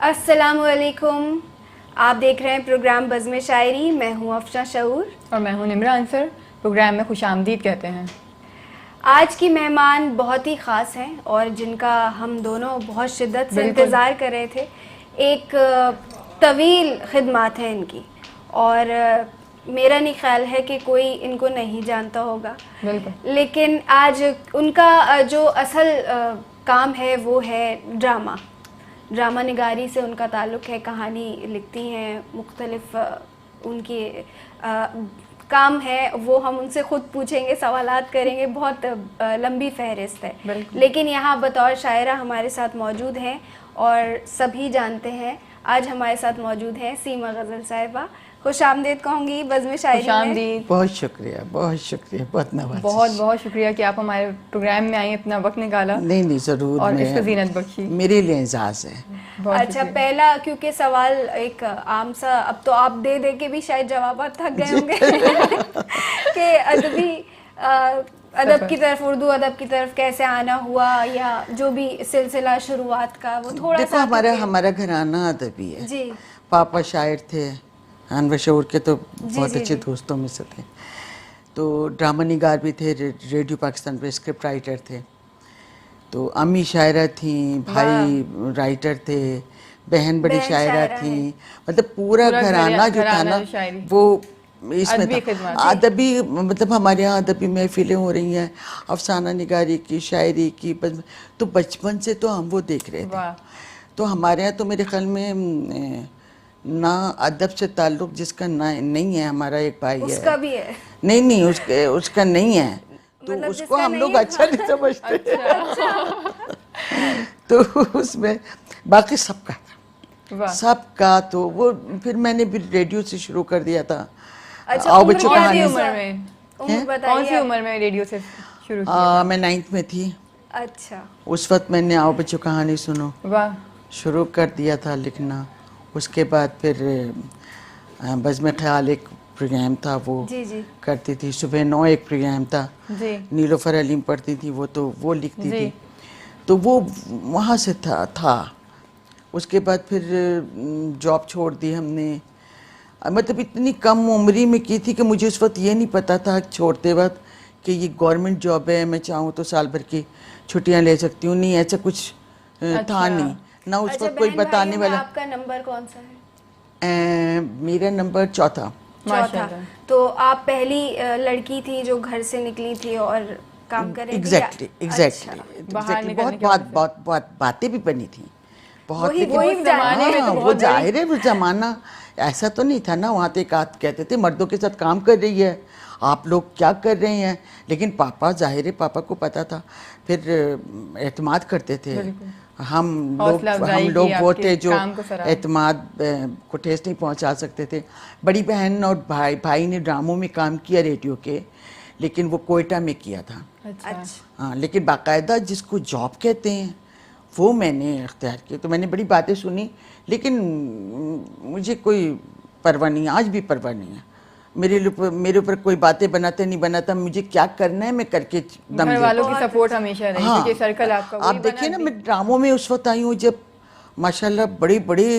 السلام علیکم. آپ دیکھ رہے ہیں پروگرام بزم شاعری. میں ہوں افشاں شعور اور میں ہوں نمرہ انصر. پروگرام میں خوش آمدید کہتے ہیں. آج کی مہمان بہت ہی خاص ہیں اور جن کا ہم دونوں بہت شدت سے انتظار کر رہے تھے. ایک طویل خدمات ہیں ان کی اور میرا نہیں خیال ہے کہ کوئی ان کو نہیں جانتا ہوگا. بالکل. لیکن آج ان کا جو اصل کام ہے وہ ہے ڈرامہ نگاری سے ان کا تعلق ہے. کہانی لکھتی ہیں, مختلف ان کی کام ہے. وہ ہم ان سے خود پوچھیں گے, سوالات کریں گے, بہت لمبی فہرست ہے. لیکن یہاں بطور شاعرہ ہمارے ساتھ موجود ہیں اور سبھی جانتے ہیں. آج ہمارے ساتھ موجود ہیں سیما غزل صاحبہ. خوش آمدید کہوں گی بزم شاعری میں. بہت شکریہ, بہت شکریہ, بہت نوازش. بہت بہت شکریہ کہ آپ ہمارے پروگرام میں آئیں, اپنا وقت نکالا. نہیں ضرور, اور اس کو زینت بخشی. میرے لیے اعزاز ہے. اچھا, پہلا کیونکہ سوال ایک عام سا, اب تو آپ دے دے کے بھی شاید جوابات تھک گئے ہوں گے کہ ادب کی طرف, اردو ادب کی طرف کیسے آنا ہوا, یا جو بھی سلسلہ شروعات کا وہ تھوڑا سا. دیکھو ہمارا گھرانہ ادبی ہے. جی. پاپا شاعر تھے, انور شعور کے تو بہت اچھے دوستوں میں سے تھے. تو ڈرامہ نگار بھی تھے, ریڈیو پاکستان پہ اسکرپٹ رائٹر تھے. تو امی شاعرہ تھیں, بھائی رائٹر تھے, بہن بڑی شاعرہ تھیں. مطلب پورا گھرانہ جو تھا نا وہ اس میں تھا. ادبی مطلب ہمارے یہاں ادبی محفلیں ہو رہی ہیں, افسانہ نگاری کی, شاعری کی, تو بچپن سے تو ہم وہ دیکھ رہے تھے. تو ہمارے یہاں تو میرے خیال میں نہ ادب سے تعلق جس کا نہیں ہے, ہمارا ایک بھائی ہے. اس کا بھی ہے. نہیں اس کا نہیں ہے, تو اس کو ہم لوگ اچھا نہیں سمجھتے. تو اس میں باقی سب کا تھا, سب کا. تو وہ پھر میں نے بھی ریڈیو سے شروع کر دیا تھا. آؤ بچوں کہانی. کون سی عمر میں ریڈیو سے شروع کیا؟ میں 9th میں تھی. اچھا. اس وقت میں نے آؤ بچوں کہانی سنو شروع کر دیا تھا لکھنا. اس کے بعد پھر بزم خیال ایک پروگرام تھا وہ کرتی تھی. صبح 9 ایک پروگرام تھا, نیلوفر علیم پڑھتی تھی وہ لکھتی تھی. تو وہ وہاں سے تھا. اس کے بعد پھر جاب چھوڑ دی ہم نے. مطلب اتنی کم عمری میں کی تھی کہ مجھے اس وقت یہ نہیں پتا تھا چھوڑتے وقت کہ یہ گورنمنٹ جاب ہے, میں چاہوں تو سال بھر کی چھٹیاں لے سکتی ہوں. نہیں, ایسا کچھ تھا نہیں نہ اس وقت کوئی بتانے والا. آپ کا نمبر کون سا ہے؟ میرا نمبر چوتھا. تو آپ پہلی لڑکی تھی جو گھر سے نکلی تھی اور کام کر رہی تھی. ایگزیکٹلی. بہت باتیں بھی بنی تھیں بہت. وہ ظاہر ہے, وہ زمانہ ایسا تو نہیں تھا نا. وہاں تو ایک آدھ کہتے تھے مردوں کے ساتھ کام کر رہی ہے, آپ لوگ کیا کر رہے ہیں. لیکن پاپا, ظاہر ہے پاپا کو پتا تھا. پھر اعتماد کرتے تھے. ہم لوگ وہ تھے جو اعتماد کو ٹھیس نہیں پہنچا سکتے تھے. بڑی بہن اور بھائی نے ڈراموں میں کام کیا ریڈیو کے, لیکن وہ کوئٹہ میں کیا تھا. ہاں, لیکن باقاعدہ جس کو جاب کہتے ہیں وہ میں نے اختیار کیا. تو میں نے بڑی باتیں سنی, لیکن مجھے کوئی پرواہ نہیں, آج بھی پرواہ نہیں ہے. میرے اوپر کوئی باتیں بناتا نہیں بناتا, مجھے کیا کرنا ہے میں کر کے دم گھر والوں کی سپورٹ ہمیشہ رہی, کیونکہ سرکل آپ کا. آپ دیکھیں نا, میں ڈراموں میں اس وقت آئی ہوں جب ماشاءاللہ بڑے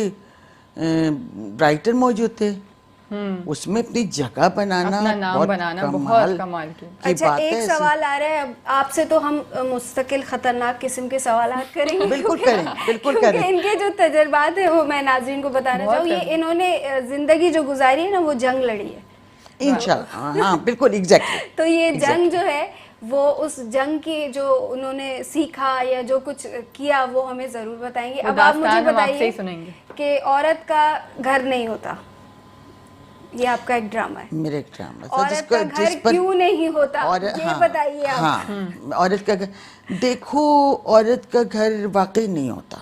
رائٹر موجود تھے. اس میں اپنی جگہ بنانا, نام بنانا بہت کمال کی. اچھا, ایک سوال آ رہا ہے آپ سے, تو ہم مستقل خطرناک قسم کے سوالات کریں گے. بالکل کریں. ان کے جو تجربات ہیں وہ میں ناظرین کو بتانا چاہوں. یہ انہوں نے زندگی جو گزاری ہے نا, وہ جنگ لڑی ہے انشاءاللہ. ہاں بالکل, ایگزیکٹلی. تو یہ جنگ جو ہے وہ اس جنگ کی جو انہوں نے سیکھا یا جو کچھ کیا وہ ہمیں ضرور بتائیں گے. اب آپ مجھے بتائیے کہ عورت کا گھر نہیں ہوتا, یہ آپ کا ایک ڈرامہ ہے. میرا ایک ڈرامہ تھا. عورت کا گھر کیوں نہیں ہوتا, یہ بتائیے آپ. ہاں, عورت کا گھر, دیکھو عورت کا گھر واقعی نہیں ہوتا.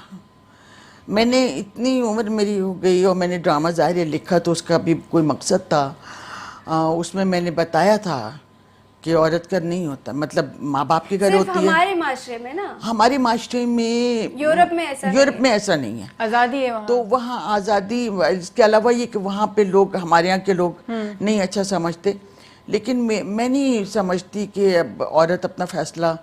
میں نے اتنی عمر میری ہو گئی اور میں نے ڈرامہ ظاہر لکھا تو اس کا بھی کوئی مقصد تھا. اس میں نے بتایا تھا کہ عورت کا نہیں ہوتا, مطلب ماں باپ کے گھر ہوتی ہے. ہمارے معاشرے میں نا, ہمارے معاشرے میں, یورپ میں ایسا نہیں ہے. آزادی ہے وہاں. تو وہاں آزادی, اس کے علاوہ یہ کہ وہاں پہ لوگ, ہمارے یہاں کے لوگ نہیں اچھا سمجھتے. لیکن میں نہیں سمجھتی کہ اب عورت اپنا فیصلہ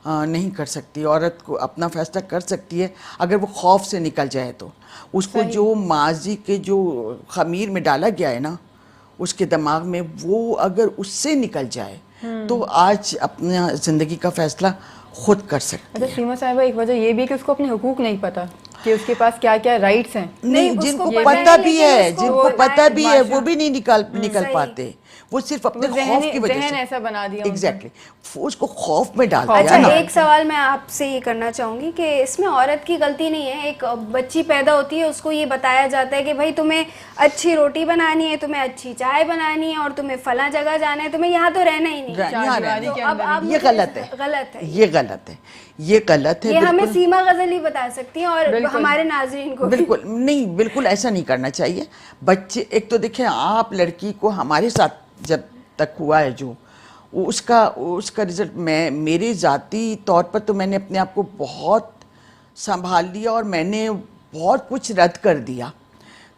نہیں کر سکتی. عورت کو اپنا فیصلہ کر سکتی ہے اگر وہ خوف سے نکل جائے تو. اس کو جو ماضی کے جو خمیر میں ڈالا گیا ہے نا اس کے دماغ میں, وہ اگر اس سے نکل جائے تو آج اپنا زندگی کا فیصلہ خود کر سکتی ہے. اچھا سیما صاحبہ, ایک وجہ یہ بھی کہ اس کو اپنے حقوق نہیں پتہ کہ اس کے پاس کیا کیا رائٹس ہیں. نہیں, اس جن کو کو پتہ پتہ ہے بھی لیکن ہے, اس کو جن کو پتہ بھی ہے وہ بھی نہیں نکل صحیح. پاتے, وہ صرف اپنے خوف کی وجہ ذہن سے. ایسا بنا دیا. ایگزیکٹلی, اس کو خوف میں ڈال دیا اچھا نا. ایک سوال میں آپ سے یہ کرنا چاہوں گی کہ اس میں عورت کی غلطی نہیں ہے. ایک بچی پیدا ہوتی ہے, اس کو یہ بتایا جاتا ہے کہ بھائی تمہیں اچھی روٹی بنانی ہے, تمہیں اچھی چائے بنانی ہے, اور تمہیں فلاں جگہ جانا ہے, تمہیں یہاں تو رہنا ہی نہیں. یہ غلط ہے, غلط ہے, یہ غلط ہے, یہ غلط ہے. یہ ہمیں سیما غزل ہی بتا سکتی ہیں اور ہمارے ناظرین کو. بالکل نہیں, بالکل ایسا نہیں کرنا چاہیے. بچے ایک تو دیکھیں, آپ لڑکی کو ہمارے ساتھ جب تک ہوا ہے جو اس کا رزلٹ, میں میرے ذاتی طور پر تو میں نے اپنے آپ کو بہت سنبھال لیا اور میں نے بہت کچھ رد کر دیا,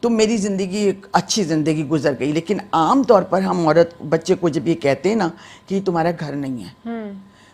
تو میری زندگی ایک اچھی زندگی گزر گئی. لیکن عام طور پر ہم عورت بچے کو جب یہ کہتے ہیں نا کہ یہ تمہارا گھر نہیں ہے,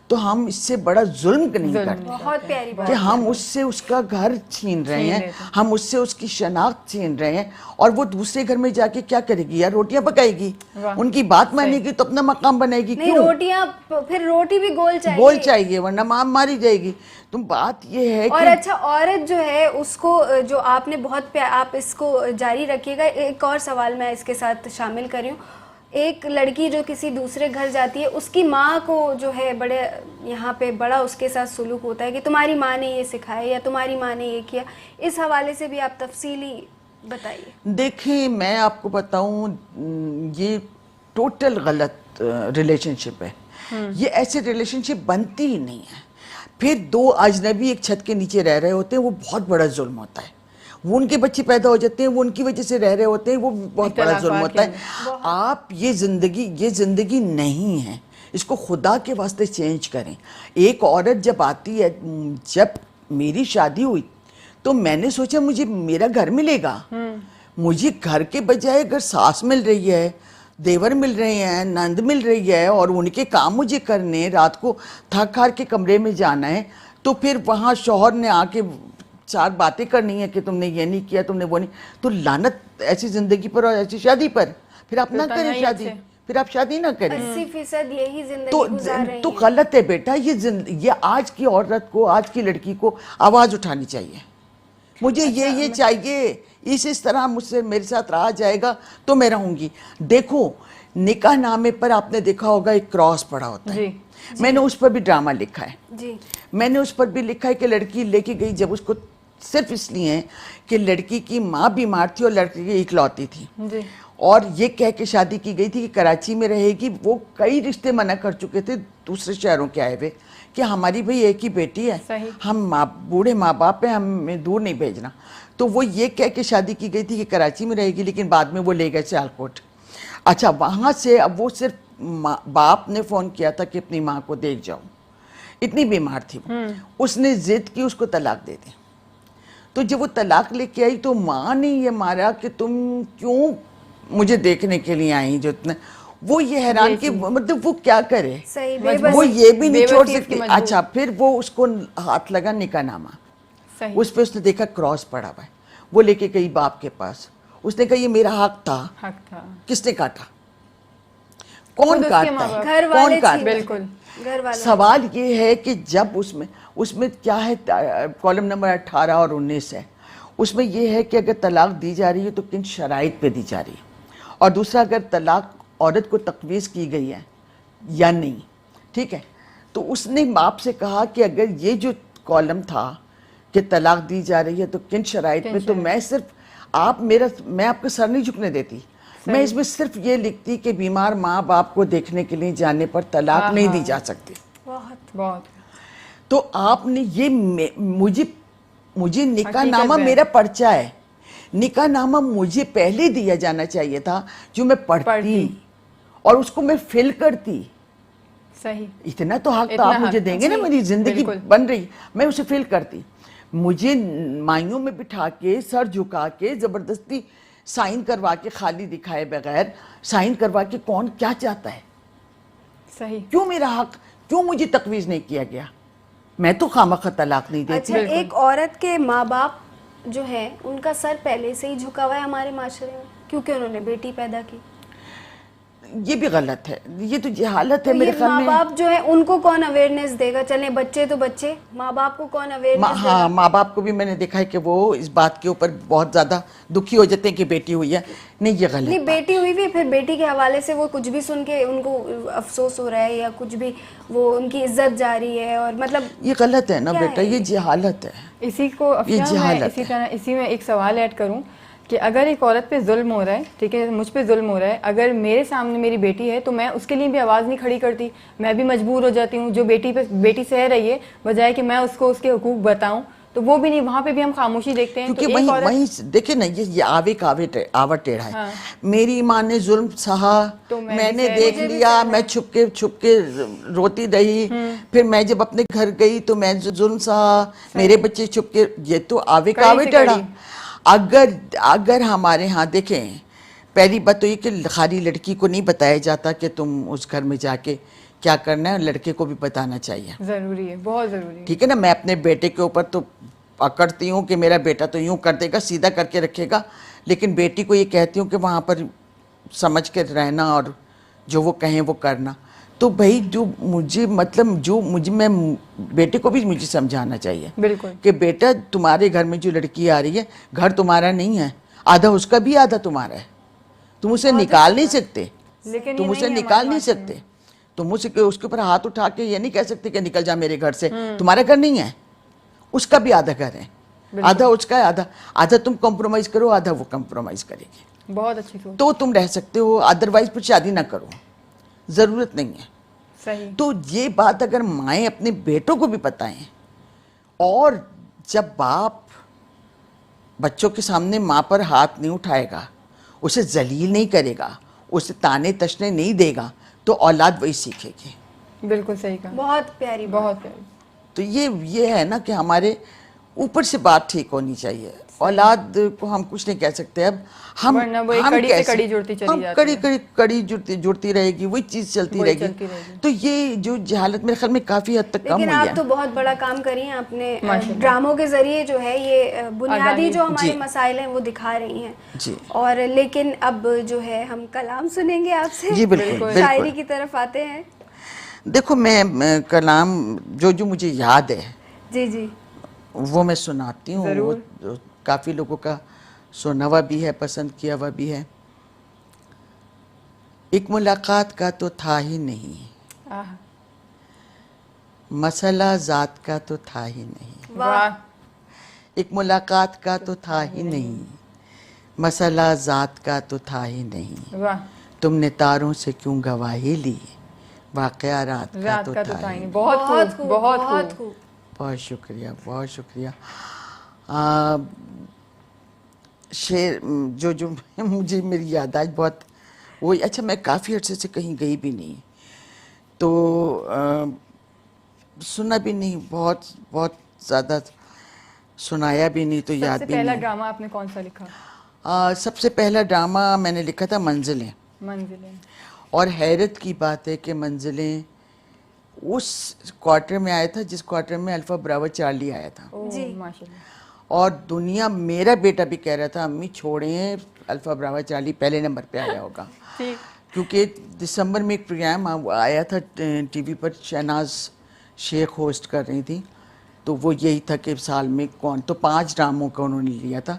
تو ہم اس سے بڑا ظلم نہیں کرتے بہت پیاری بات کہ ہم اس سے اس کا گھر چھین رہے ہیں, ہم اس سے اس کی شناخت چھین رہے ہیں, اور وہ دوسرے گھر میں جا کے کیا کرے گی یار, روٹیاں پکائے گی, ان کی بات مانے گی تو اپنا مقام بنائے گی. نہیں, روٹیاں پھر روٹی بھی گول چاہیے ورنہ مام ماری جائے گی. تم بات یہ ہے اور کہ اچھا عورت جو ہے اس کو جو آپ نے بہت آپ اس کو جاری رکھیے گا. ایک اور سوال میں اس کے ساتھ شامل کر رہی ہوں. ایک لڑکی جو کسی دوسرے گھر جاتی ہے, اس کی ماں کو جو ہے بڑے یہاں پہ بڑا اس کے ساتھ سلوک ہوتا ہے کہ تمہاری ماں نے یہ سکھایا یا تمہاری ماں نے یہ کیا. اس حوالے سے بھی آپ تفصیلی بتائیے. دیکھیں میں آپ کو بتاؤں, یہ ٹوٹل غلط ریلیشن شپ ہے. یہ ایسے ریلیشن شپ بنتی ہی نہیں ہے. پھر دو اجنبی ایک چھت کے نیچے رہ رہے ہوتے ہیں, وہ بہت بڑا ظلم ہوتا ہے. وہ ان کے بچے پیدا ہو جاتے ہیں, وہ ان کی وجہ سے رہ رہے ہوتے ہیں, وہ بہت بڑا ظلم ہوتا ہے. آپ یہ زندگی نہیں ہے, اس کو خدا کے واسطے چینج کریں. ایک عورت جب آتی ہے, جب میری شادی ہوئی تو میں نے سوچا مجھے میرا گھر ملے گا. مجھے گھر کے بجائے اگر ساس مل رہی ہے, دیور مل رہے ہیں, نند مل رہی ہے, اور ان کے کام مجھے کرنے, رات کو تھک ہار کے کمرے میں جانا ہے, تو پھر وہاں شوہر نے آ کے 4 باتیں کرنی ہے کہ تم نے یہ نہیں کیا, تم نے وہ نہیں. تو لعنت ایسی زندگی پر اور ایسی شادی پر. پھر آپ نہ کریں شادی, پھر آپ شادی نہ کریں. 80% یہی زندگی گزار رہی ہیں. تو غلط ہے بیٹا. یہ آج کی عورت کو, آج کی لڑکی کو آواز اٹھانی چاہیے. مجھے یہ چاہیے, اس طرح مجھ سے میرے ساتھ رہا جائے گا تو میں رہوں گی. دیکھو نکاح نامے پر آپ نے دیکھا ہوگا ایک کراس پڑا ہوتا ہے. میں نے اس پر بھی ڈرامہ لکھا ہے. میں نے اس پر بھی لکھا ہے کہ لڑکی لے کے گئی جب اس کو, صرف اس لیے کہ لڑکی کی ماں بیمار تھی اور لڑکی کی اکلوتی تھی, اور یہ کہہ کے شادی کی گئی تھی کہ کراچی میں رہے گی. وہ کئی رشتے منع کر چکے تھے دوسرے شہروں کے آئے ہوئے کہ ہماری بھئی ایک ہی بیٹی ہے, ہم بوڑھے ماں باپ ہیں, ہمیں دور نہیں بھیجنا. تو وہ یہ کہہ کے شادی کی گئی تھی کہ کراچی میں رہے گی, لیکن بعد میں وہ لے گئے سیالکوٹ. اچھا وہاں سے اب وہ صرف باپ نے فون کیا تھا کہ اپنی ماں کو دیکھ جاؤ, اتنی بیمار تھی وہ. اس نے ضد کی اس کو طلاق دے دیں. تو جب وہ طلاق لے کے آئی تو ماں نے یہ مارا کہ تم کیوں مجھے دیکھنے کے لیے آئی, جو اتنا. وہ یہ حیران کہ مطلب وہ کیا کرے, وہ یہ بھی نہیں چھوڑ سکتی. اچھا پھر وہ اس کو ہاتھ لگا نکاح نامہ, اس پہ اس نے دیکھا کراس پڑا ہوا ہے. وہ لے کے گئی باپ کے پاس. اس نے کہا یہ میرا حق تھا, کس نے کاٹا, کون کاٹتا ہے, کون کاٹتا ہے. سوال یہ ہے کہ جب اس میں کیا ہے, کالم نمبر 18 اور 19 ہے. اس میں یہ ہے کہ اگر طلاق دی جا رہی ہے تو کن شرائط پہ دی جا رہی ہے, اور دوسرا اگر طلاق عورت کو تقویض کی گئی ہے یا نہیں. ٹھیک ہے, تو اس نے باپ سے کہا کہ اگر یہ جو کالم تھا کہ طلاق دی جا رہی ہے تو کن شرائط میں, تو میں صرف میں آپ کا سر نہیں جھکنے دیتی. میں اس میں صرف یہ لکھتی کہ بیمار ماں باپ کو دیکھنے کے لیے جانے پر طلاق نہیں دی جا سکتی. تو آپ نے یہ مجھے نکاح نامہ میرا پرچہ ہے. نکاح نامہ مجھے پہلے دیا جانا چاہیے تھا, جو میں پڑھتی اور اس کو میں فل کرتی. اتنا تو حق تو آپ مجھے دیں گے نا, میری زندگی بن رہی, میں اسے فل کرتی. مجھے مائیوں میں بٹھا کے سر جھکا کے زبردستی سائن کروا کے, خالی دکھائے بغیر سائن کروا کے, کون کیا چاہتا ہے؟ کیوں میرا حق, کیوں مجھے تقویض نہیں کیا گیا؟ میں تو خامخواہ طلاق نہیں دیتی. اچھا ایک عورت کے ماں باپ جو ہیں ان کا سر پہلے سے ہی جھکا ہوا ہے ہمارے معاشرے میں کیونکہ انہوں نے بیٹی پیدا کی. یہ بھی غلط ہے, یہ تو جہالت ہے تو میرے یہ خیال ماں میں. باپ جو ہے ان کو کون اویئرنیس دے گا؟ چلیں بچے تو بچے, ماں باپ کو کون اویئرنیس دے گا؟ ہاں ماں باپ کو بھی میں نے دیکھا ہے کہ وہ اس بات کے اوپر بہت زیادہ دکھی ہو جاتے ہیں کہ بیٹی ہوئی ہے. نہیں یہ غلط نہیں بات. بیٹی ہوئی بھی, پھر بیٹی کے حوالے سے وہ کچھ بھی سن کے ان کو افسوس ہو رہا ہے یا کچھ بھی, وہ ان کی عزت جاری ہے, اور مطلب یہ غلط ہے نا کیا بیٹا, ہے یہ جہالت ہے. اسی کو یہ افشاں میں جہالت اسی طرح اسی میں ایک سوال ایڈ کروں کہ اگر ایک عورت پہ ظلم ہو رہا ہے, ٹھیک ہے, مجھ پہ ظلم ہو رہا ہے, اگر میرے سامنے میری بیٹی ہے تو میں اس کے لیے بھی آواز نہیں کھڑی کرتی, میں بھی مجبور ہو جاتی ہوں. جو بیٹی سہ رہی ہے بجائے کہ میں اس کو اس کے حقوق بتاؤں, تو وہ بھی نہیں, وہاں پہ بھی ہم خاموشی دیکھتے ہیں. کیونکہ وہیں دیکھیں نا یہ آوے ٹیڑھا ہے. میری ماں نے ظلم سہا, میں نے دیکھ لیا, میں چھپ کے روتی رہی, پھر میں جب اپنے گھر گئی تو میں ظلم سہا, میرے بچے چھپ کے, یہ تو آوے ٹیڑھا. اگر ہمارے ہاں دیکھیں, پہلی بات تو یہ کہ خالی لڑکی کو نہیں بتایا جاتا کہ تم اس گھر میں جا کے کیا کرنا ہے, لڑکے کو بھی بتانا چاہیے. ضروری ہے, بہت ضروری ہے. ٹھیک ہے نا, میں اپنے بیٹے کے اوپر تو پکڑتی ہوں کہ میرا بیٹا تو یوں کر دے گا, سیدھا کر کے رکھے گا, لیکن بیٹی کو یہ کہتی ہوں کہ وہاں پر سمجھ کے رہنا اور جو وہ کہیں وہ کرنا. تو بھائی جو مجھے میں بیٹے کو بھی مجھے سمجھانا چاہیے بالکل کہ بیٹا تمہارے گھر میں جو لڑکی آ رہی ہے, گھر تمہارا نہیں ہے, آدھا اس کا بھی آدھا تمہارا ہے. تم اسے نکال نہیں سکتے, لیکن تم اسے نکال نہیں سکتے. تم اس کے اوپر ہاتھ اٹھا کے یہ نہیں کہہ سکتے کہ نکل جا میرے گھر سے, تمہارا گھر نہیں ہے, اس کا بھی آدھا گھر ہے, آدھا اس کا ہے, آدھا تم کمپرومائز کرو, آدھا وہ کمپرومائز کرے گی. بہت اچھی سوچ. تو تم رہ سکتے ہو, ادروائز پھر شادی نہ کرو, ضرورت نہیں ہے. صحیح. تو یہ بات اگر مائیں اپنے بیٹوں کو بھی بتائیں, اور جب باپ بچوں کے سامنے ماں پر ہاتھ نہیں اٹھائے گا, اسے ذلیل نہیں کرے گا, اسے تانے تشنے نہیں دے گا, تو اولاد وہی سیکھے گی. بالکل صحیح کہا, بہت پیاری بات. بہت پیاری. تو یہ ہے نا کہ ہمارے اوپر سے بات ٹھیک ہونی چاہیے. اولاد کو ہم کچھ نہیں کہہ سکتے. اب ورنہ وہ ایک کڑی سے کڑی جڑتی چلی جاتی ہے. کڑی جڑتی رہے گی, وہی چیز چلتی رہے گی. تو یہ جو جہالت میرے خیال میں کافی حد تک کم ہوئی ہے. لیکن آپ تو بہت بڑا کام کری ہیں اپنے ڈراموں کے ذریعے, جو ہے یہ بنیادی جو ہمارے مسائل ہیں وہ دکھا رہی ہیں. جی. اور لیکن اب جو ہے ہم کلام سنیں گے آپ سے. جی بالکل. شاعری کی طرف آتے ہیں. دیکھو میں کلام جو مجھے یاد ہے جی وہ میں سناتی ہوں. وہ کافی لوگوں کا سنا ہوا بھی ہے, پسند کیا ہوا بھی ہے. ایک ملاقات کا تو تھا ہی نہیں, مسئلہ ذات کا تو تھا ہی نہیں. واہ. ایک ملاقات کا تو تھا ہی نہیں, مسئلہ ذات کا تو تھا ہی نہیں. واہ. تم نے تاروں سے کیوں گواہی لی, واقعہ رات کا تو تھا ہی نہیں. بہت خوب, بہت خوب. بہت شکریہ, بہت شکریہ. شعر جو مجھے میری یادداشت بہت وہ, اچھا میں کافی عرصے سے کہیں گئی بھی نہیں, تو سنا بھی نہیں, بہت زیادہ سنایا بھی نہیں, تو یاد بھی نہیں. سب سے پہلا ڈرامہ آپ نے کون سا لکھا؟ سب سے پہلا ڈرامہ میں نے لکھا تھا منزلیں. اور حیرت کی بات ہے کہ منزلیں اس کوارٹر میں آیا تھا جس کوارٹر میں الفا براوو چارلی آیا تھا. جی ماشاءاللہ. اور دنیا, میرا بیٹا بھی کہہ رہا تھا امی چھوڑیں, الفا براوو چارلی پہلے نمبر پہ آیا ہوگا. کیونکہ دسمبر میں ایک پروگرام آیا تھا ٹی وی پر, شہناز شیخ ہوسٹ کر رہی تھی, تو وہ یہی تھا کہ سال میں کون, تو 5 ڈراموں کا انہوں نے لیا تھا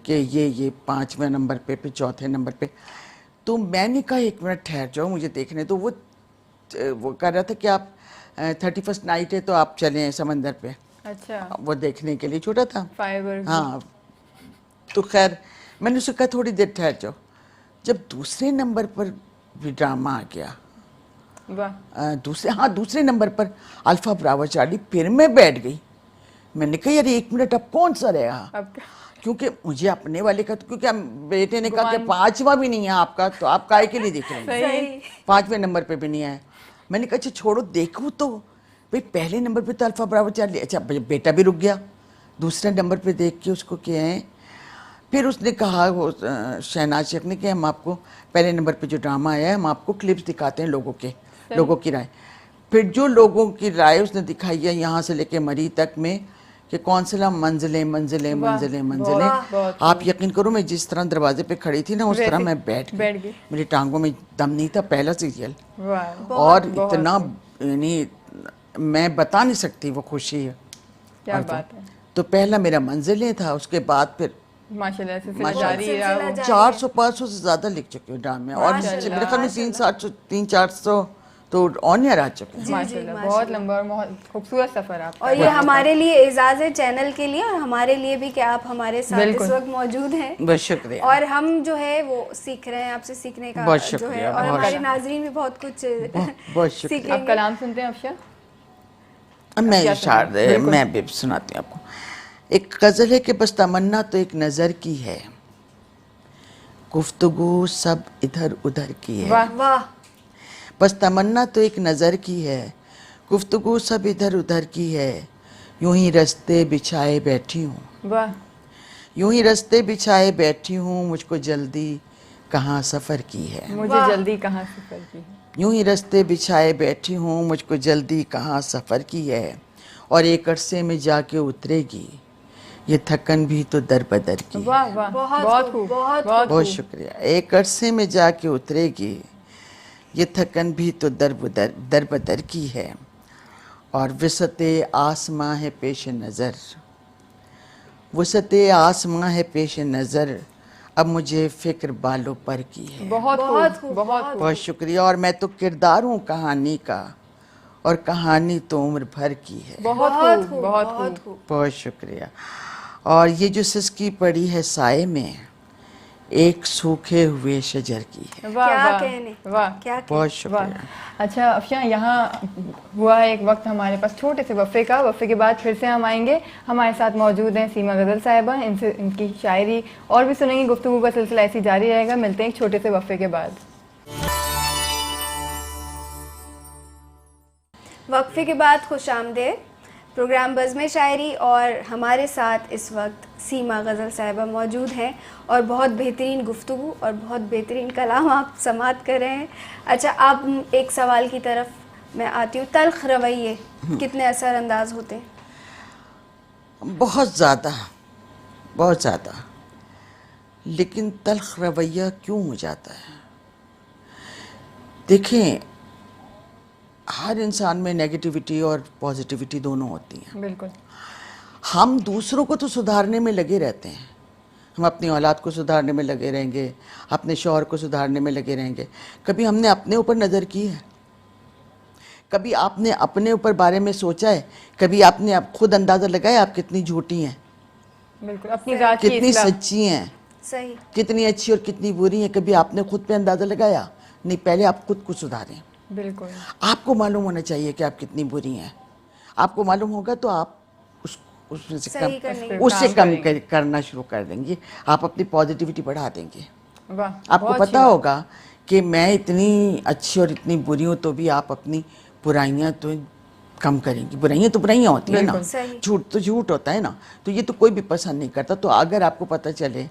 کہ یہ 5ویں نمبر پہ 4تھے نمبر پہ. تو میں نے کہا 1 منٹ ٹھہر جاؤ مجھے دیکھنے. تو وہ کہہ رہا تھا کہ آپ 31st نائٹ ہے تو آپ چلیں سمندر پہ. اچھا. وہ دیکھنے کے لیے, چھوٹا تھا. ہاں. تو خیر میں نے اسے کہا تھوڑی دیر ٹھہر جاؤ. جب دوسرے نمبر پر بھی ڈرامہ آ گیا, دوسرے نمبر پر الفا براوو چارلی, پھر میں بیٹھ گئی. میں نے کہا یار 1 منٹ اب کون سا رہا, کیونکہ مجھے اپنے والے کا, کیونکہ بیٹے نے کہا کہ 5واں بھی نہیں ہے آپ کا, تو آپ کائے کے لیے دیکھ رہے ہیں, 5ویں نمبر پہ بھی نہیں آیا. میں نے کہا اچھا چھوڑو دیکھو, تو بھئی پہلے نمبر پہ تو الفا براوو چارلی. اچھا بیٹا بھی رک گیا, دوسرے نمبر پہ دیکھ کے اس کو کیا ہے. پھر اس نے کہا, شہناز شیخ نے, کہ ہم آپ کو پہلے نمبر پہ جو ڈرامہ آیا ہے ہم آپ کو کلپس دکھاتے ہیں لوگوں کی رائے. پھر جو لوگوں کی رائے اس نے دکھائی ہے یہاں سے لے کے مری تک میں کہ کون سا منزلیں منزلیں منزلیں منزلیں, آپ یقین کرو میں جس طرح دروازے پہ کھڑی تھی نا اس طرح میں بیٹھ گئی, میری ٹانگوں میں دم نہیں تھا, پہلا سیریل, اور اتنا یعنی میں بتا نہیں سکتی وہ خوشی ہے. کیا بات ہے. تو پہلا میرا منزلیں تھا, اس کے بعد پھر ماشاءاللہ سلسلہ جاری رہا. 400-500 سے زیادہ لکھ چکے ہوں ڈرامے, اور میرے خیال میں 300-400 تو آن ایئر آ چکے ہیں. ماشاءاللہ بہت لمبا اور بہت خوبصورت سفر آپ کا. اور یہ ہمارے لیے اعزاز ہے چینل کے لیے, اور ہمارے لیے بھی کہ آپ ہمارے ساتھ اس وقت موجود ہیں. بہت شکریہ. اور ہم جو ہے وہ سیکھ رہے ہیں آپ سے, سیکھنے کا جو ہے, اور ہمارے ناظرین بھی بہت کچھ سیکھیں. آپ کلام سنتے ہیں افشا؟ میں بھی سناتی ہوں آپ کو. ایک غزل ہے کہ بس تمنا تو ایک نظر کی ہے, گفتگو سب ادھر ادھر کی ہے. واہ. بس تمنا تو ایک نظر کی ہے, گفتگو سب ادھر ادھر کی ہے, یوں ہی رستے بچھائے بیٹھی ہوں, واہ, یوں ہی رستے بچھائے بیٹھی ہوں, مجھ کو جلدی کہاں سفر کی ہے, مجھے جلدی کہاں سفر کی ہے, یوں ہی رستے بچھائے بیٹھی ہوں, مجھ کو جلدی کہاں سفر کی ہے, اور ایک عرصے میں جا کے اترے گی یہ تھکن بھی تو در بدر کی ہے. واہ واہ, بہت خوب, بہت شکریہ. ایک عرصے میں جا کے اترے گی یہ تھکن بھی تو در بدر کی ہے, اور وسعت آسماں ہے پیش نظر, وسعت آسماں ہے پیش نظر, اب مجھے فکر بالوں پر کی ہے. بہت خوب, بہت بہت شکریہ. اور میں تو کردار ہوں کہانی کا, اور کہانی تو عمر بھر کی ہے. بہت خوب, بہت خوب. بہت شکریہ. اور یہ جو سسکی پڑی ہے سائے میں ایک سوکھے ہوئے شجر کی ہے. کیا کہنے, بہت شکریہ. اچھا افشا, یہاں ہوا ہے ایک وقت ہمارے پاس چھوٹے سے وقفے کا, وقفے کے بعد پھر سے ہم آئیں گے. ہمارے ساتھ موجود ہیں سیما غزل صاحبہ, ان کی شاعری اور بھی سنیں گے, گفتگو کا سلسلہ ایسی جاری رہے گا. ملتے ہیں ایک چھوٹے سے وقفے کے بعد. وقفے کے بعد خوش آمدید. پروگرام بزم شاعری, اور ہمارے ساتھ اس وقت سیما غزل صاحبہ موجود ہیں, اور بہت بہترین گفتگو اور بہت بہترین کلام آپ سماعت کر رہے ہیں. اچھا, آپ ایک سوال کی طرف میں آتی ہوں. تلخ رویے کتنے اثر انداز ہوتے ہیں؟ بہت زیادہ, بہت زیادہ. لیکن تلخ رویہ کیوں ہو جاتا ہے؟ دیکھیں, ہر انسان میں نیگیٹیوٹی اور پازیٹیوٹی دونوں ہوتی ہیں. بالکل. ہم دوسروں کو تو سدھارنے میں لگے رہتے ہیں, ہم اپنی اولاد کو سدھارنے میں لگے رہیں گے, اپنے شوہر کو سدھارنے میں لگے رہیں گے. کبھی ہم نے اپنے اوپر نظر کی ہے؟ کبھی آپ نے اپنے اوپر بارے میں سوچا ہے؟ کبھی آپ نے خود اندازہ لگایا آپ کتنی جھوٹی ہیں, بالکل, اپنی ذات کی کتنی اصلاح, سچی ہیں, صحیح, کتنی اچھی اور کتنی بری ہیں؟ کبھی آپ نے خود پہ اندازہ لگایا؟ نہیں, پہلے آپ خود کو سدھاریں. بالکل. آپ کو معلوم ہونا چاہیے کہ آپ کتنی بری ہیں. آپ کو معلوم ہوگا تو آپ اس سے کم کرنا شروع کر دیں گے. آپ اپنی پازیٹیوٹی بڑھا دیں گے. آپ کو پتہ ہوگا کہ میں اتنی اچھی اور اتنی بری ہوں, تو بھی آپ اپنی برائیاں تو کم کریں گی. برائیاں تو برائیاں ہوتی ہیں نا, جھوٹ تو جھوٹ ہوتا ہے نا, تو یہ تو کوئی بھی پسند نہیں کرتا. تو اگر آپ کو پتہ چلے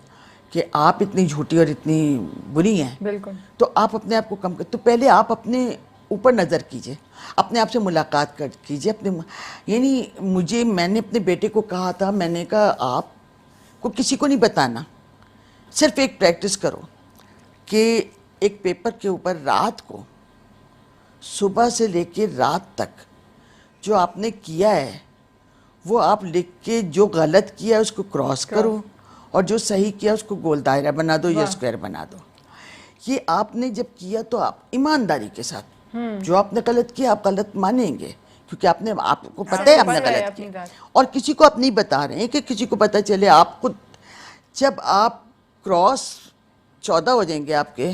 کہ آپ اتنی جھوٹی اور اتنی بری ہیں, بالکل, تو آپ اپنے آپ کو کم تو پہلے آپ اپنے اوپر نظر کیجئے, اپنے آپ سے ملاقات کیجئے. یعنی میں نے اپنے بیٹے کو کہا تھا, میں نے کہا آپ کو کسی کو نہیں بتانا, صرف ایک پریکٹس کرو کہ ایک پیپر کے اوپر رات کو صبح سے لے کے رات تک جو آپ نے کیا ہے وہ آپ لکھ کے, جو غلط کیا ہے اس کو کراس کرو, اور جو صحیح کیا اس کو گول دائرہ بنا دو یا اسکوائر بنا دو. یہ آپ نے جب کیا تو آپ ایمانداری کے ساتھ, جو آپ نے غلط کیا آپ غلط مانیں گے, کیونکہ آپ کو پتہ ہے آپ نے غلط کیا, اور کسی کو آپ نہیں بتا رہے ہیں کہ کسی کو پتہ چلے. آپ خود جب آپ کراس 14 ہو جائیں گے آپ کے,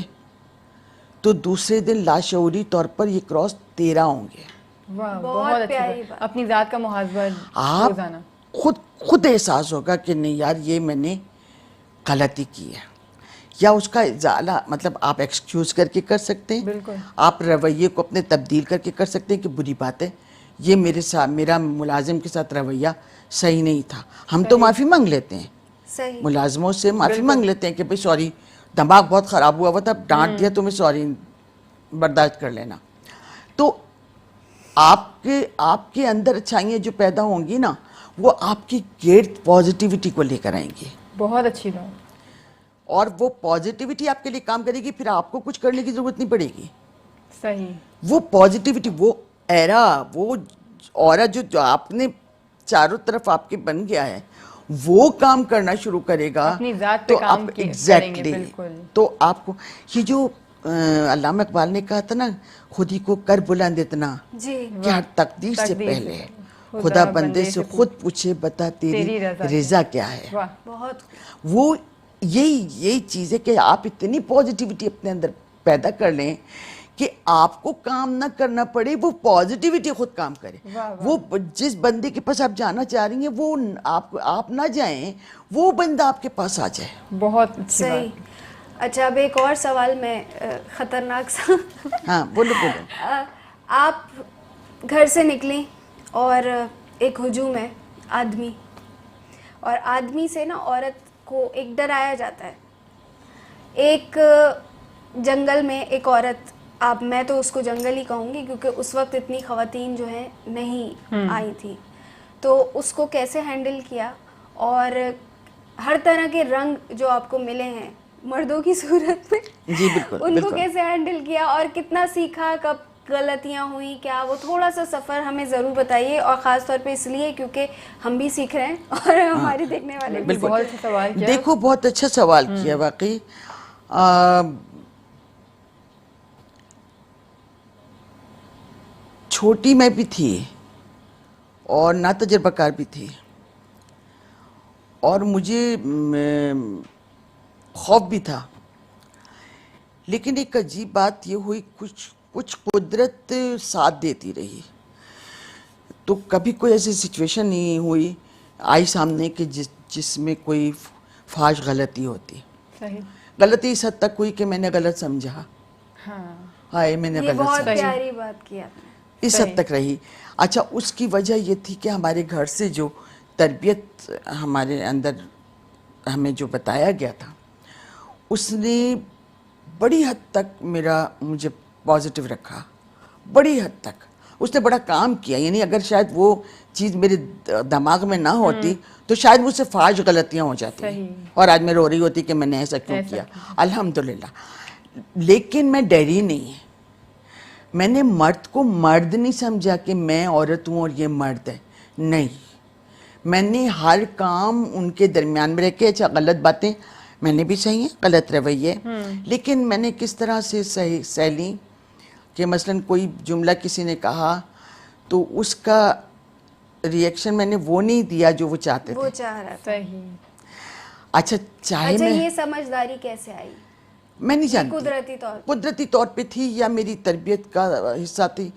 تو دوسرے دن لاشعوری طور پر یہ کراس 13 ہوں گے. بہت پیاری بات. اپنی ذات کا محاسبہ روزانہ خود احساس ہوگا کہ نہیں یار یہ میں نے غلطی کی ہے, یا اس کا ازالہ, مطلب آپ ایکسکیوز کر کے کر سکتے ہیں. بالکل. آپ رویے کو اپنے تبدیل کر کے کر سکتے ہیں کہ بری بات ہے, یہ میرا ملازم کے ساتھ رویہ صحیح نہیں تھا. ہم تو معافی مانگ لیتے ہیں, ملازموں سے معافی مانگ لیتے ہیں کہ بھئی سوری, دماغ بہت خراب ہوا تھا, ڈانٹ دیا تمہیں, سوری, برداشت کر لینا. تو آپ کے اندر اچھائیاں جو پیدا ہوں گی نا وہ آپ کی گرد پازیٹیوٹی کو لے کر آئیں گی, بہت اچھی بات. اور وہ پازیٹیوٹی آپ کے لیے کام کرے گی, پھر آپ کو کچھ کرنے کی ضرورت نہیں پڑے گی. صحیح. وہ پازیٹیوٹی, وہ ایرا, وہ اورا جو آپ نے چاروں طرف آپ کے بن گیا ہے وہ کام کرنا شروع کرے گا اپنی ذات پہ تو کام آپ کریں گے. بالکل. تو آپ کو یہ جو علامہ اقبال نے کہا تھا نا, خودی کو کر بلند اتنا جی کہ ہر تقدیر سے پہلے خدا بندے سے خود پوچھے بتا تیری رضا کیا ہے. بہت وہ یہی چیز ہے کہ آپ اتنی پازیٹیوٹی اپنے اندر پیدا کر لیں کہ آپ کو کام نہ کرنا پڑے, وہ پازیٹیوٹی خود کام کرے. وہ جس بندے کے پاس آپ جانا چاہ رہی ہیں وہ آپ نہ جائیں, وہ بندہ آپ کے پاس آ جائے. بہت اچھی صحیح. اچھا اب ایک اور سوال میں خطرناک سا. ہاں بولو. آپ گھر سے نکلیں اور ایک ہجوم ہے آدمی, اور آدمی سے نا عورت کو ایک ڈرایا جاتا ہے. ایک جنگل میں ایک عورت, میں تو اس کو جنگل ہی کہوں گی کیونکہ اس وقت اتنی خواتین جو ہیں نہیں آئی تھی, تو اس کو کیسے ہینڈل کیا, اور ہر طرح کے رنگ جو آپ کو ملے ہیں مردوں کی صورت میں, جی بالکل ان کو کیسے ہینڈل کیا اور کتنا سیکھا, کب غلطیاں ہوئیں کیا, وہ تھوڑا سا سفر ہمیں ضرور بتائیے, اور خاص طور پہ اس لیے کیونکہ ہم بھی سیکھ رہے ہیں اور ہماری دیکھنے والے بھی. بہت اچھا سوال کیا. دیکھو بہت اچھا سوال کیا واقعی. چھوٹی میں بھی تھی اور نا تجربہ کار بھی تھی, اور مجھے خوف بھی تھا, لیکن ایک عجیب بات یہ ہوئی, کچھ قدرت ساتھ دیتی رہی. تو کبھی کوئی ایسی سچویشن نہیں ہوئی آئی سامنے کہ جس میں کوئی فاش غلطی ہوتی. صحیح. غلطی اس حد تک ہوئی کہ میں نے غلط سمجھا, ہائے میں نے یہ غلط بہت سمجھا, پیاری بات کی آپ نے. اس حد تک رہی. اچھا اس کی وجہ یہ تھی کہ ہمارے گھر سے جو تربیت ہمارے اندر ہمیں جو بتایا گیا تھا اس نے بڑی حد تک مجھے پازیٹیو رکھا, بڑی حد تک اس نے بڑا کام کیا. یعنی اگر شاید وہ چیز میرے دماغ میں نہ ہوتی تو شاید مجھ سے فاش غلطیاں ہو جاتی, اور آج میں رو رہی ہوتی کہ میں نے ایسا کیوں کیا. الحمدللہ. لیکن میں ڈری نہیں, میں نے مرد کو مرد نہیں سمجھا کہ میں عورت ہوں اور یہ مرد ہے, نہیں. میں نے ہر کام ان کے درمیان میں رہ کے, اچھا غلط باتیں میں نے بھی سہی ہیں, غلط رویے, لیکن میں نے کس طرح سے سہ لی کہ مثلا کوئی جملہ کسی نے کہا تو اس کا ریئیکشن میں نے وہ نہیں دیا جو وہ چاہتے تھے. وہ چاہ رہا تھا. صحیح. اچھا چاہے اچھا میں یہ سمجھداری کیسے آئی؟ میں نہیں جانتی, قدرتی طور پہ تھی یا میری تربیت کا حصہ تھی,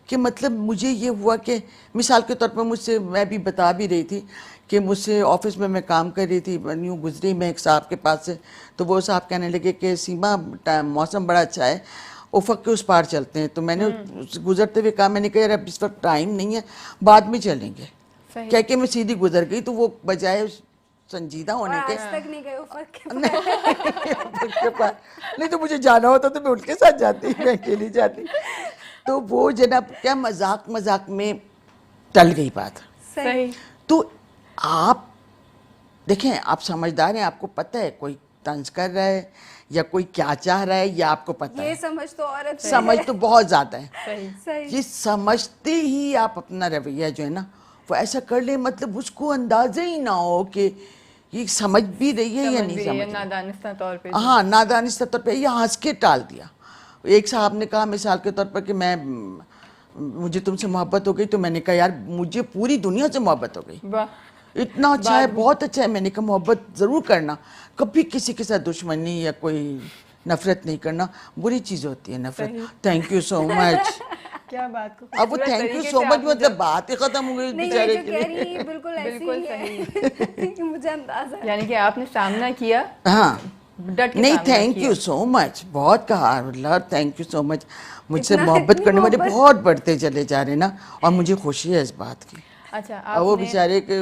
کہ مطلب مجھے یہ ہوا کہ مثال کے طور پر میں بھی بتا بھی رہی تھی کہ مجھ سے آفس میں کام کر رہی تھی, یوں گزری میں ایک صاحب کے پاس سے, تو وہ صاحب کہنے لگے کہ سیما موسم بڑا اچھا ہے, افق کے اس پار چلتے ہیں. تو میں نے گزرتے ہوئے کہا, میں نے کہا یار اب اس وقت ٹائم نہیں ہے, بعد میں چلیں گے. کہہ کے میں سیدھی گزر گئی. تو وہ بجائے سنجیدہ ہونے کے, آج تک نہیں گئے افق کے پاس, نہیں تو مجھے جانا ہوتا تو میں ان کے ساتھ جاتی, میں اکیلی جاتی. تو وہ جناب کیا مذاق میں ٹل گئی بات. صحیح. تو آپ دیکھیں, آپ سمجھدار ہیں, آپ کو پتہ ہے کوئی طنز کر رہا ہے یا کوئی کیا چاہ رہا ہے, یا آپ کو پتہ ہے. یہ سمجھ تو عورت سمجھ تو بہت زیادہ ہے. صحیح. یہ سمجھتے ہی آپ اپنا رویہ جو ہے نا وہ ایسا کر لیں, مطلب اس کو اندازہ ہی نہ ہو کہ یہ سمجھ بھی رہی ہے یا نہیں سمجھ. نادانستہ طور پہ. ہاں نادانستہ طور پہ, یا ہنس کے ٹال دیا. ایک صاحب نے کہا مثال کے طور پر کہ مجھے تم سے محبت ہو گئی, تو میں نے کہا یار مجھے پوری دنیا سے محبت ہو گئی, اتنا اچھا ہے, بہت اچھا ہے. میں نے کہا محبت ضرور کرنا, کبھی کسی کے ساتھ دشمنی یا کوئی نفرت نہیں کرنا, بری چیز ہوتی ہے نفرت. تھینک یو سو مچ. کیا بات کو, اب وہ تھینک یو سو مچ مطلب بات ہی ختم ہو گئی بیچارے کے لیے. بالکل ایسے ہی مجھے اندازہ ہے. یعنی کہ آپ نے سامنا کیا. ہاں نہیں, تھینک یو سو مچ, بہت کہا اللہ تھینک یو سو مچ. مجھ سے محبت کرنے والے بہت بڑھتے چلے جا رہے نا, اور مجھے خوشی ہے اس بات کی. اچھا اور وہ بیچارے کے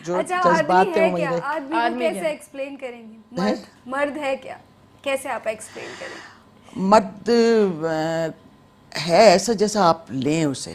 جو جذبات ہیں وہ آدمی کیسے ایکسپلین کریں گے, مرد ہے کیا, کیسے آپ ایکسپلین کریں؟ مرد ہے ایسا جیسا آپ لیں اسے,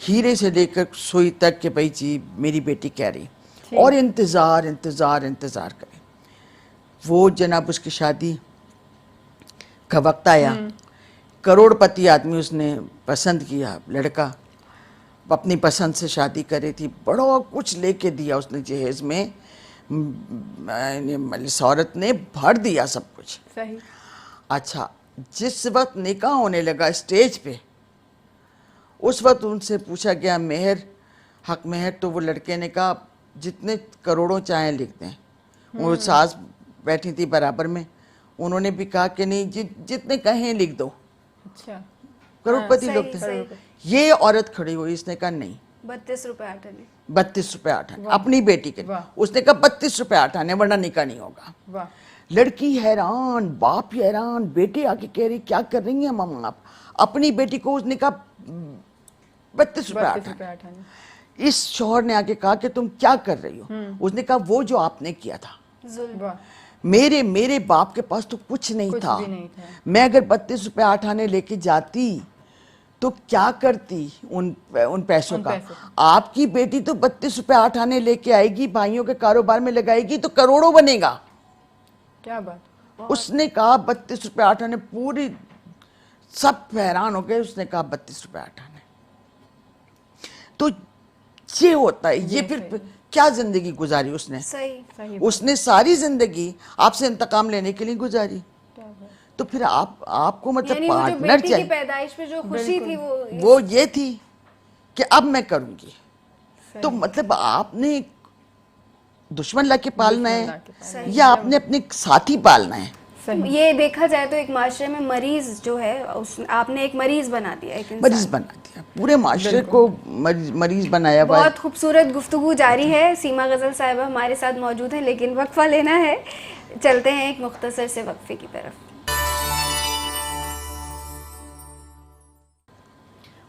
ہیرے سے لے کر سوئی تک کہ بھائی جی میری بیٹی کہہ رہی, اور انتظار انتظار انتظار کریں. وہ جناب اس کی شادی کا وقت آیا, کروڑ پتی آدمی اس نے پسند کیا, لڑکا اپنی پسند سے شادی کری تھی, بڑا کچھ لے کے دیا اس نے جہیز میں, اس عورت نے بھر دیا سب کچھ. صحیح. اچھا, جس وقت نکاح ہونے لگا اسٹیج پہ, اس وقت ان سے پوچھا گیا مہر, حق مہر, تو وہ لڑکے نے کہا جتنے کروڑوں چاہیں لکھ دیں. وہ ساس بیٹھی تھی برابر میں, انہوں نے بھی کہا کہ نہیں جتنے کہیں لکھ دو, اچھا, کروڑ پتی لوگ تھے. یہ عورت کھڑی ہوئی, اس نے کہا نہیں 32 روپے 8 آنے. 32 روپے 8 آنے اپنی بیٹی کے. اس نے کہا 32 روپے 8 آنے ورنہ نکاح نہیں ہوگا. واہ. لڑکی حیران, باپ حیران, بیٹی آ کے کہہ رہی کیا کر رہی ہیں ماما آپ, اپنی بیٹی کو اس نے کہا 32 روپے 8 آنے. اس شوہر نے آ کے کہا کہ تم کیا کر رہی ہو, اس نے کہا وہ جو آپ نے کیا تھا, میرے باپ کے پاس تو کچھ نہیں تھا, میں اگر 32 روپے 8 آنے لے کے جاتی تو کیا کرتی ان پیسوں کا. آپ کی بیٹی تو 32 روپے 8 آنے لے کے آئے گی, بھائیوں کے کاروبار میں لگائے گی تو کروڑوں بنے گا. کیا بات. اس نے کہا 32 روپے 8 آنے, پوری سب حیران ہو گئے. اس نے کہا 32 روپے 8 آنے. تو یہ ہوتا ہے, یہ پھر کیا زندگی گزاری اس نے. صحیح. اس نے ساری زندگی آپ سے انتقام لینے کے لیے گزاری. تو پھر آپ کو مطلب یعنی وہ جو پارٹنر بیٹی کی چاہیے, پیدائش پہ جو خوشی تھی وہ یہ تھی کہ اب میں کروں گی. تو مطلب آپ نے دشمن لا کے پالنا ہے یا آپ نے اپنے ساتھی پالنا ہے. یہ دیکھا جائے تو ایک معاشرے میں مریض جو ہے آپ نے ایک مریض بنا دیا, ایک مریض بنا دیا, پورے معاشرے کو مریض بنایا. بہت خوبصورت گفتگو جاری ہے. سیما غزل صاحبہ ہمارے ساتھ موجود ہیں, لیکن وقفہ لینا ہے. چلتے ہیں ایک مختصر سے وقفے کی طرف.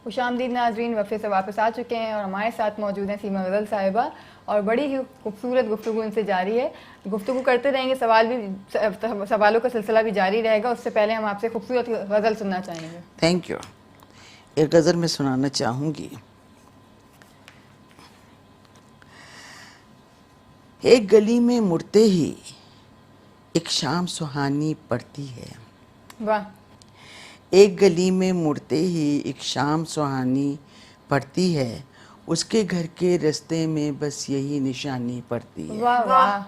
خوش آمدید ناظرین, وقفے سے واپس آ چکے ہیں اور ہمارے ساتھ موجود ہیں سیما غزل صاحبہ, اور بڑی ہی خوبصورت گفتگو ان سے جاری ہے. گفتگو کرتے رہیں گے, سوالوں کا سلسلہ بھی جاری رہے گا. اس سے پہلے ہم آپ سے خوبصورت غزل سننا چاہیں گے. Thank you. ایک غزل میں سنانا چاہوں گی. ایک گلی میں مڑتے ہی ایک شام سہانی پڑتی ہے. واہ. ایک گلی میں مڑتے ہی ایک شام سہانی پڑتی ہے, اس کے گھر کے رستے میں بس یہی نشانی پڑتی ہے. واہ واہ.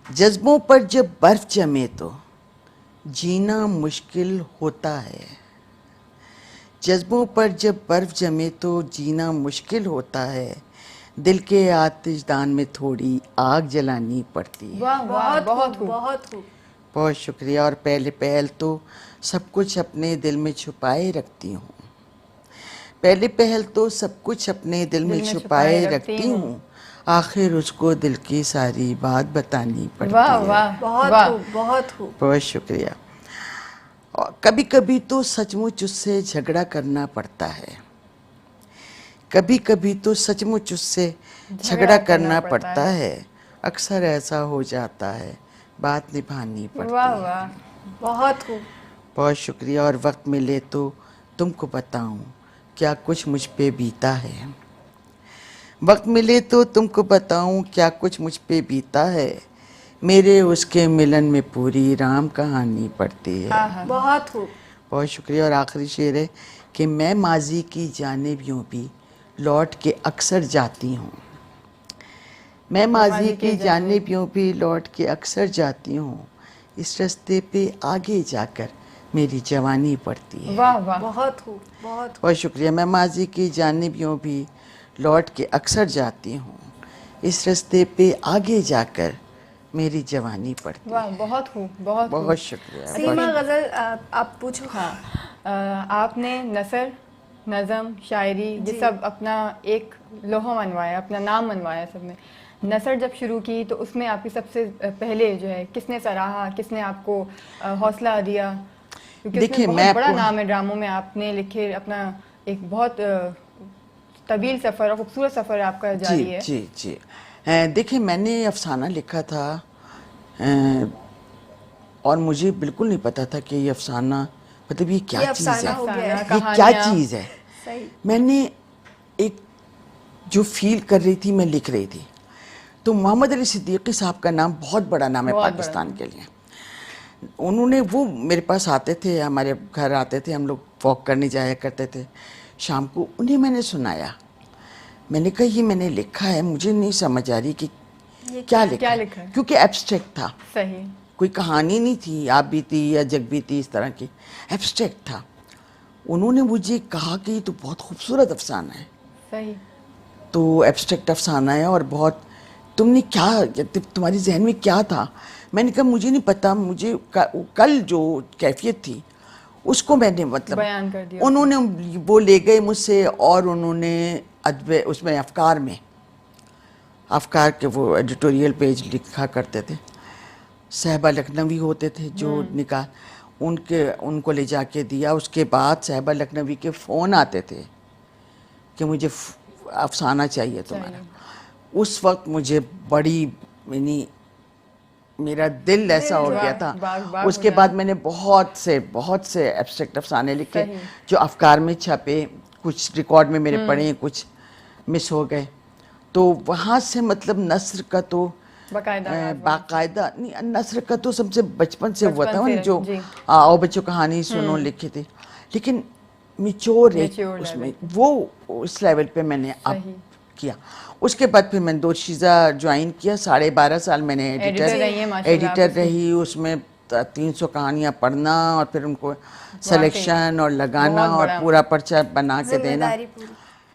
جذبوں پر جب برف جمے تو جینا مشکل ہوتا ہے. جذبوں پر جب برف جمے تو جینا مشکل ہوتا ہے, دل کے آتش دان میں تھوڑی آگ جلانی پڑتی ہے. واہ واہ. بہت خوب. بہت خوب. بہت شکریہ. اور پہل تو سب کچھ اپنے دل میں چھپائے رکھتی ہوں. پہلی پہل تو سب کچھ اپنے دل میں چھپائے رکھتی ہوں, آخر اس کو دل کی ساری بات بتانی پڑتی ہے. واہ واہ. بہت خوب. بہت خوب. بہت شکریہ. اور کبھی کبھی تو سچ مچ اس سے جھگڑا کرنا پڑتا ہے. کبھی کبھی تو سچ مچ اس سے جھگڑا کرنا پڑتا ہے, اکثر ایسا ہو جاتا ہے بات نبھانی پڑتی ہے. واہ واہ. بہت خوب. بہت شکریہ. اور وقت ملے تو تم کو بتاؤں کیا کچھ مجھ پہ بیتا ہے. وقت ملے تو تم کو بتاؤں کیا کچھ مجھ پہ بیتا ہے, میرے اس کے ملن میں پوری رام کہانی پڑتی ہے. بہت خوب. بہت شکریہ. اور آخری شعر ہے کہ میں ماضی کی جانب یوں بھی لوٹ کے اکثر جاتی ہوں. میں ماضی کی جانب یوں بھی لوٹ کے اکثر جاتی ہوں, اس رستے پہ آگے جا کر میری جوانی پڑتی ہے. واہ واہ. بہت خوب. بہت. بہت شکریہ. میں ماضی کی جانب یوں بھی لوٹ کے اکثر جاتی ہوں, اس رستے پہ آگے جا کر میری جوانی پڑتی ہے. واہ. بہت خوب. بہت خوب. بہت شکریہ. سیما غزل آپ پوچھو. ہاں, آپ نے نثر, نظم, شاعری یہ سب اپنا ایک لوہا منوایا, اپنا نام منوایا سب میں. نثر جب شروع کی تو اس میں آپ کی سب سے پہلے جو ہے کس نے سراہا, کس نے آپ کو حوصلہ دیا؟ کیونکہ بہت بڑا نام ہے ڈراموں میں, آپ نے لکھے, اپنا ایک بہت طویل سفر اور خوبصورت سفر آپ کا جاری ہے. جی جی. دیکھیں میں نے افسانہ لکھا تھا اور مجھے بالکل نہیں پتا تھا کہ یہ افسانہ مطلب یہ کیا چیز ہے, یہ کیا چیز ہے. صحیح. میں نے ایک جو فیل کر رہی تھی میں لکھ رہی تھی. تو محمد علی صدیقی صاحب کا نام بہت بڑا نام ہے پاکستان کے لیے. انہوں نے وہ میرے پاس آتے تھے, ہمارے گھر آتے تھے, ہم لوگ واک کرنے جایا کرتے تھے شام کو. انہیں میں نے سنایا, میں نے کہا یہ میں نے لکھا ہے, مجھے نہیں سمجھ آ رہی کہ کیا لکھا ہے, کیونکہ ایبسٹریکٹ تھا. صحیح. کوئی کہانی نہیں تھی آپ بیتی یا جگ بیتی اس طرح کی, ایبسٹریکٹ تھا. انہوں نے مجھے کہا کہ یہ تو بہت خوبصورت افسانہ ہے. صحیح. تو ایبسٹریکٹ افسانہ ہے اور بہت, تم نے کیا, تمہاری ذہن میں کیا تھا؟ میں نے کہا مجھے نہیں پتا, مجھے کل جو کیفیت تھی اس کو میں نے مطلب بیان کر دیا. انہوں نے وہ لے گئے مجھ سے, اور انہوں نے ادب اس میں افکار کے وہ ایڈیٹوریل پیج لکھا کرتے تھے. صاحبہ لکھنوی ہوتے تھے جو نکاح, ان کو لے جا کے دیا. اس کے بعد صاحبہ لکھنوی کے فون آتے تھے کہ مجھے افسانہ چاہیے تمہارا. اس وقت مجھے بڑی, یعنی میرا دل ایسا ہو گیا تھا. اس کے بعد میں نے بہت سے ایبسٹریکٹ افسانے لکھے جو افکار میں چھپے, کچھ ریکارڈ میں میرے پڑھے, کچھ مس ہو گئے. تو وہاں سے مطلب نثر کا تو باقاعدہ نہیں, نثر کا تو سب سے بچپن سے ہوا تھا, جو آؤ بچوں کہانی سنو لکھی تھی. لیکن میچور اس میں وہ اس لیول پہ میں نے اب کیا. اس کے بعد پھر میں نے دوشیزہ جوائن کیا. 12.5 سال میں نے ایڈیٹر رہی. اس میں 300 کہانیاں پڑھنا اور پھر ان کو سلیکشن اور لگانا اور پورا پرچہ بنا کے دینا,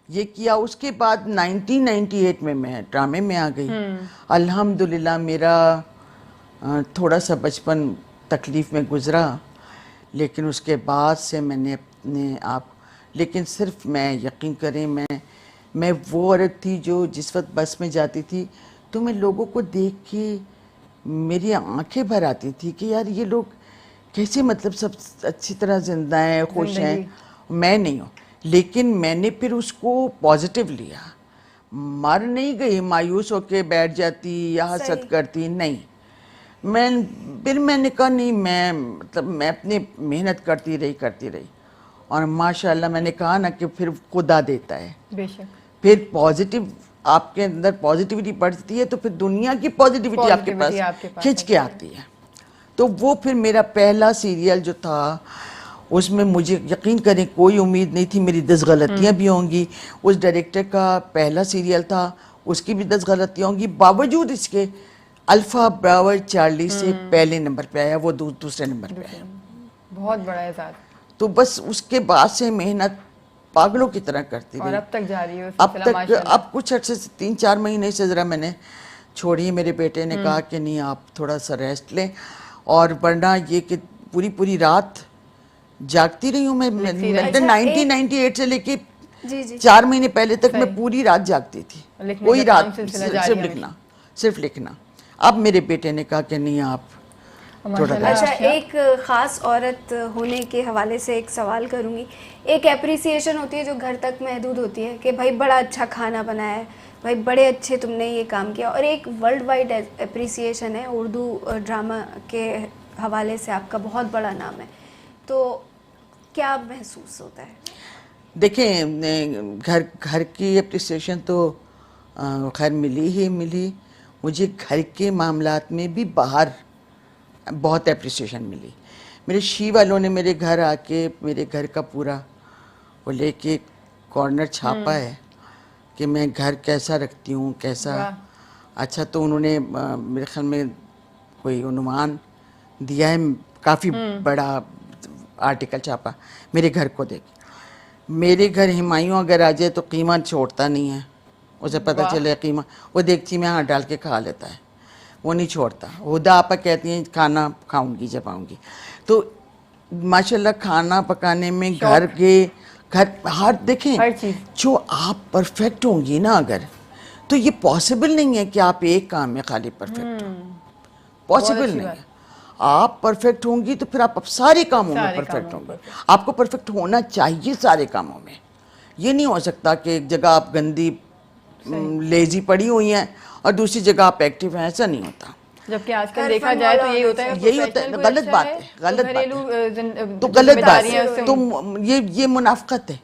یہ کیا. اس کے بعد 1998 میں ڈرامے میں آ گئی. الحمدللہ میرا تھوڑا سا بچپن تکلیف میں گزرا, لیکن اس کے بعد سے میں نے اپنے آپ, لیکن صرف میں یقین کریں, میں وہ عورت تھی جو جس وقت بس میں جاتی تھی تو میں لوگوں کو دیکھ کے میری آنکھیں بھر آتی تھی کہ یار یہ لوگ کیسے مطلب سب اچھی طرح زندہ ہیں, خوش ہیں, میں نہیں ہوں. لیکن میں نے پھر اس کو پازیٹیو لیا, مر نہیں گئی, مایوس ہو کے بیٹھ جاتی یا حسد کرتی نہیں. پھر میں نے کہا نہیں, میں اپنی محنت کرتی رہی اور ماشاءاللہ میں نے کہا نا کہ پھر خدا دیتا ہے. بے شک. پھر پازیٹیو آپ کے اندر پازیٹیوٹی بڑھتی ہے تو پھر دنیا کی پازیٹیوٹی آپ کے پاس کھنچ کے آتی ہے. تو وہ پھر میرا پہلا سیریل جو تھا اس میں مجھے یقین کریں کوئی امید نہیں تھی, میری 10 غلطیاں بھی ہوں گی. اس ڈائریکٹر کا پہلا سیریل تھا, اس کی بھی 10 غلطیاں ہوں گی, باوجود اس کے الفا براور چارلی سے پہلے نمبر پہ آیا, وہ دوسرے نمبر پہ آیا. بہت بڑا اعزاز. تو بس اس کے بعد سے محنت پاگلوں کی طرح کرتی رہی, اور اب تک جاری ہے. اب کچھ عرصے سے 3-4 مہینے سے ذرا میں نے چھوڑی. میرے بیٹے نے کہا کہ نہیں آپ تھوڑا سا ریسٹ لیں, اور ورنہ یہ کہ پوری رات جاگتی رہی ہوں میں. 1998 سے لے کے 4 مہینے پہلے تک میں پوری رات جاگتی تھی, کوئی رات صرف لکھنا. اب میرے بیٹے نے کہا کہ نہیں آپ اچھا, ایک خاص عورت ہونے کے حوالے سے ایک سوال کروں گی. ایک اپریسیشن ہوتی ہے جو گھر تک محدود ہوتی ہے کہ بھائی بڑا اچھا کھانا بنایا ہے, بھائی بڑے اچھے تم نے یہ کام کیا, اور ایک ورلڈ وائڈ اپریسیشن ہے. اردو ڈرامہ کے حوالے سے آپ کا بہت بڑا نام ہے, تو کیا محسوس ہوتا ہے؟ دیکھیں گھر کی اپریسیشن تو خیر ملی. مجھے گھر کے معاملات میں بھی باہر بہت اپریسیشن ملی. میرے شی والوں نے میرے گھر آ کے میرے گھر کا پورا وہ لے کے کارنر چھاپا ہے کہ میں گھر کیسا رکھتی ہوں, کیسا. اچھا, تو انہوں نے میرے خیال میں کوئی عنوان دیا ہے, کافی بڑا آرٹیکل چھاپا میرے گھر کو دیکھ. میرے گھر ہمایوں اگر آ جائے تو قیمہ چھوڑتا نہیں ہے, اسے پتہ چلے قیمہ, وہ دیکھتی میں ہاتھ ڈال کے کھا لیتا ہے, وہ نہیں چھوڑتا. ہدا آپا کہتی ہیں کھانا کھاؤں گی جب آؤں گی. تو ماشاءاللہ کھانا پکانے میں گھر ہر دیکھیں جو آپ پرفیکٹ ہوں گی نا اگر, تو یہ پاسبل نہیں ہے کہ آپ ایک کام میں خالی پرفیکٹ ہوں, پاسبل نہیں ہے. آپ پرفیکٹ ہوں گی تو پھر آپ سارے کاموں میں پرفیکٹ ہوں گے. آپ کو پرفیکٹ ہونا چاہیے سارے کاموں میں. یہ نہیں ہو سکتا کہ ایک جگہ آپ گندی لیزی پڑی ہوئی ہیں اور دوسری جگہ آپ ایکٹیو ہیں, ایسا نہیں ہوتا. جبکہ آج کل دیکھا جائے تو یہی ہوتا ہے, غلط بات ہے, غلط بات ہے. تو غلط بات ہے, تو یہ منافقت ہے.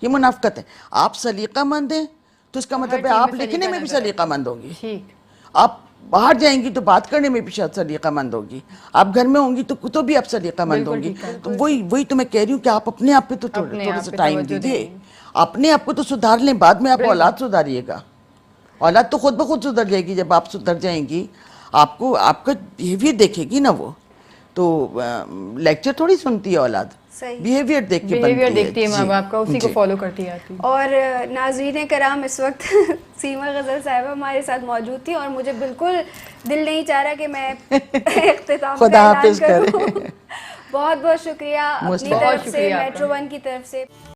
یہ منافقت ہے. آپ سلیقہ مند ہیں تو اس کا مطلب ہے آپ لکھنے میں بھی سلیقہ مند ہوں گی. ٹھیک. آپ باہر جائیں گی تو بات کرنے میں بھی شاید سلیقہ مند ہوگی. آپ گھر میں ہوں گی تو بھی آپ سلیقہ مند ہوں گی. تو وہی تو میں کہہ رہی ہوں کہ آپ اپنے آپ پہ تو تھوڑا سا ٹائم دیجیے. اپنے آپ کو تو سدھار لیں, بعد میں آپ اولاد سدھاریے گا. اولاد تو خود بخود سدھر جائے گی جب آپ سدھر جائیں گی. آپ کا بیہیویئر دیکھے گی نا وہ. تو لیکچر تھوڑی سنتی ہے اولاد, بیہیویئر دیکھ کے بیہیویئر دیکھتی ہے ماں باپ کا, اسی کو فالو کرتی آتی. اور ناظرین کرام, اس وقت سیما غزل صاحبہ ہمارے ساتھ موجود تھی اور مجھے بالکل دل نہیں چاہ رہا کہ میں اختتام کا اعلان کروں. بہت بہت شکریہ اپنی طرف سے, میٹرو ون کی طرف سے.